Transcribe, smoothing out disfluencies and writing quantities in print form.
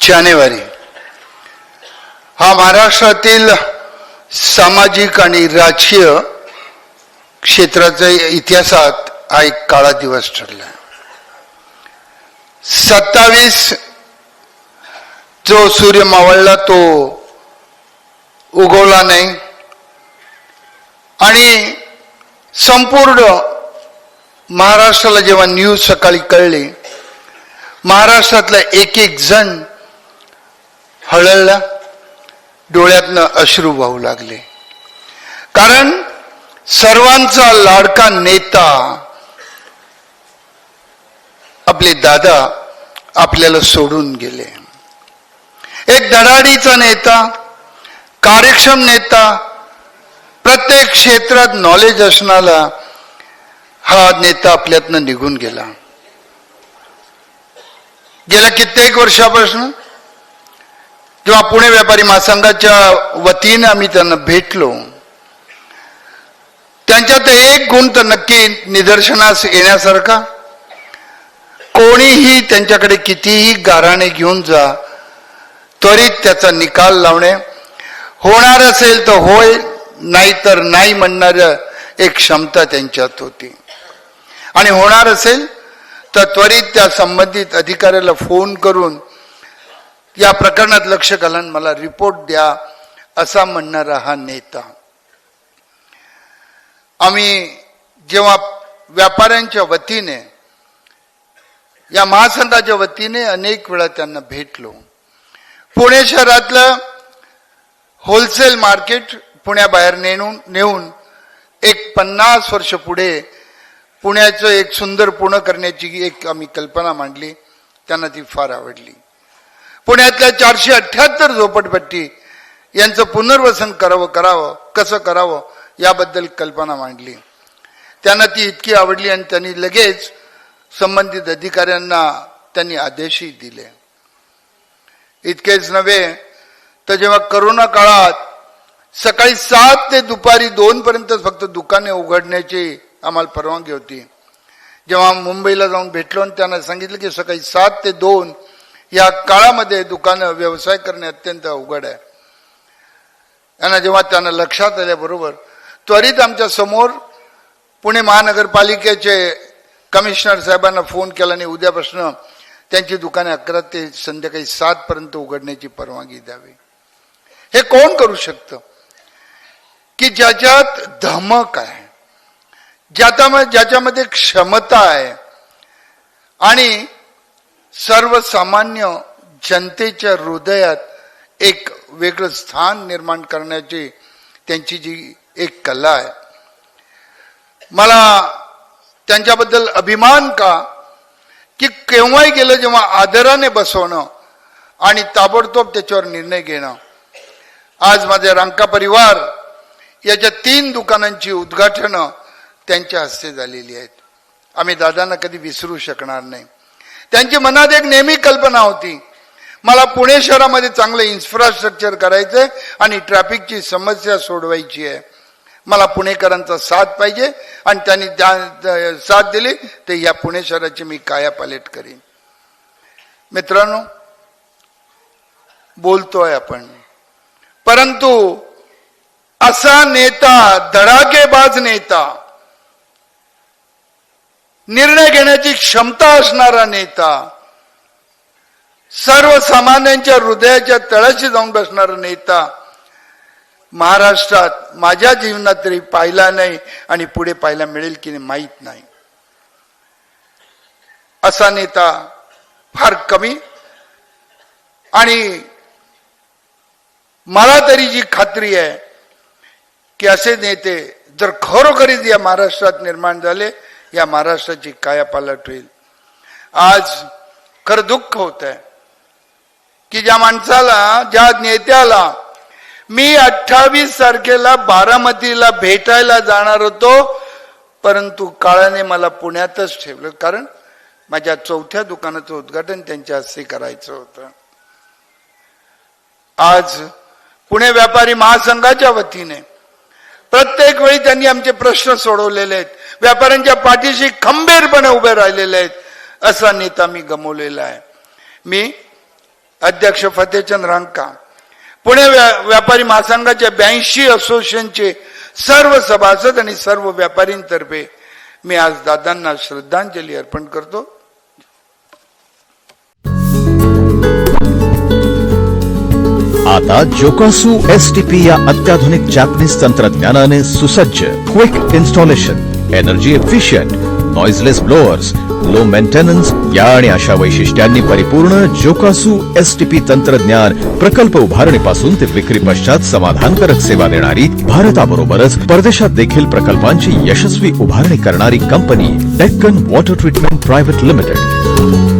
जानेवारी हा महाराष्ट्रातील सामाजिक आणि राजकीय क्षेत्राच्या इतिहासात हा एक काळा दिवस ठरला. 27 जो सूर्य मावळला तो उगवला नाही आणि संपूर्ण महाराष्ट्राला जेव्हा न्यूज सकाळी कळली, महाराष्ट्रातला एक एक जण हळहळला, डोळ्यातनं अश्रू वाहू लागले. कारण सर्वांचा लाडका नेता आपले दादा आपल्याला सोडून गेले. एक धडाडीचा नेता, कार्यक्षम नेता, प्रत्येक क्षेत्रात नॉलेज असणारा हा नेता आपल्यातनं निघून गेला. गेल्या कित्येक वर्षापासून जेव्हा पुणे व्यापारी महासंघाच्या वतीने आम्ही त्यांना भेटलो, त्यांच्यात एक गुण तर नक्की निदर्शनास येण्यासारखा, कोणीही त्यांच्याकडे कितीही गाऱ्हाणे घेऊन जा, त्वरित त्याचा निकाल लावणे, होणार असेल तर होय, नाही तर नाही म्हणणार एक क्षमता त्यांच्यात होती. आणि होणार असेल तर त्वरित त्या संबंधित अधिकाऱ्याला फोन करून या प्रकरणात लक्ष घालून मला रिपोर्ट द्या असा म्हणणारा हा नेता. आम्ही जेव्हा व्यापाऱ्यांच्या वतीने या महासंघाच्या वतीने अनेक वेळा त्यांना भेटलो, पुणे शहरातलं होलसेल मार्केट पुण्याबाहेर नेऊन एक 50 वर्ष पुढे पुण्याचं एक सुंदर पुणे करण्याची एक आम्ही कल्पना मांडली. त्यांना ती फार आवडली. पुण्यातल्या 478 झोपडपट्टी यांचं पुनर्वसन करावं कसं करावं याबद्दल कल्पना मांडली. त्यांना ती इतकी आवडली आणि त्यांनी लगेच संबंधित अधिकाऱ्यांना त्यांनी आदेशही दिले. इतकेच नव्हे तर जेव्हा करोना काळात सकाळी 7 ते दुपारी 2 पर्यंत फक्त दुकाने उघडण्याची आम्हाला परवानगी होती, जेव्हा मुंबईला जाऊन भेटलो आणि त्यांना सांगितलं की सकाळी 7 ते 2 या काळामध्ये दुकानं व्यवसाय करणे अत्यंत अवघड आहे, यांना जेव्हा त्यांना लक्षात आल्याबरोबर त्वरित आमच्या समोर पुणे महानगरपालिकेचे कमिशनर साहेबांना फोन केला आणि उद्यापासून त्यांची दुकाने 11 ते संध्याकाळी 7 पर्यंत उघडण्याची परवानगी द्यावी. हे कोण करू शकतं की ज्याच्यात धमक आहे, ज्याच्यामध्ये क्षमता आहे आणि सर्वसामान्य जनतेच्या हृदयात एक वेगळं स्थान निर्माण करण्याची त्यांची जी एक कला आहे. मला त्यांच्याबद्दल अभिमान का की केव्हाही गेलं जेव्हा आदराने बसवणं आणि ताबडतोब त्याच्यावर निर्णय घेणं. आज माझे रांका परिवार याच्या 3 दुकानांची उद्घाटनं त्यांच्या हस्ते झालेली आहेत. आम्ही दादांना कधी विसरू शकणार नाही. त्यांच्या मनात एक नेहमी कल्पना होती, मला पुणे शहरामध्ये चांगलं इन्फ्रास्ट्रक्चर करायचंय आणि ट्रॅफिकची समस्या सोडवायची आहे. मला पुणेकरांचा साथ पाहिजे आणि त्यांनी साथ दिली तर या पुणे शहराची मी कायापालट करीन. मित्रांनो, बोलतोय आपण, परंतु असा नेता, धडाकेबाज नेता, निर्णय घेण्याची क्षमता असणारा नेता, सर्वसामान्यांच्या हृदयाच्या तळाशी जाऊन बसणारा नेता महाराष्ट्रात माझ्या जीवनात तरी पाहिला नाही आणि पुढे पाहायला मिळेल की नाही माहीत नाही. असा नेता फार कमी, आणि मला तरी जी खात्री आहे की असे नेते जर खरोखरीच या महाराष्ट्रात निर्माण झाले, या महाराष्ट्राची कायापालट होईल. आज खरं दुःख होत आहे की ज्या माणसाला, ज्या नेत्याला मी 28 तारखेला बारामतीला भेटायला जाणार होतो, परंतु काळाने मला पुण्यातच ठेवलं, कारण माझ्या 4थ्या दुकानाचं उद्घाटन त्यांच्या हस्ते करायचं होतं. आज पुणे व्यापारी महासंघाच्या वतीने प्रत्येक वेळी त्यांनी आमचे प्रश्न सोडवलेले आहेत, व्यापाऱ्यांच्या पाठीशी खंबीरपणे उभे राहिलेले आहेत. असा नेता मी गमावलेला आहे. मी अध्यक्ष फतेचंद रांका, पुणे व्यापारी महासंघाच्या 82 असोसिएशनचे सर्व सभासद आणि सर्व व्यापारींतर्फे मी आज दादांना श्रद्धांजली अर्पण करतो. आता जोकासू एसटीपी या अत्याधुनिक जॅपनीज तंत्रज्ञानाने सुसज्ज, quick installation, energy efficient, noiseless blowers, low maintenance या आणि अशा वैशिष्ट्यांनी परिपूर्ण जोकासू एसटीपी तंत्रज्ञान प्रकल्प उभारणीपासून ते विक्री पश्चात समाधानकारक सेवा देणारी, भारताबरोबरच परदेशात देखील प्रकल्पांची यशस्वी उभारणी करणारी company Deccan water treatment private limited.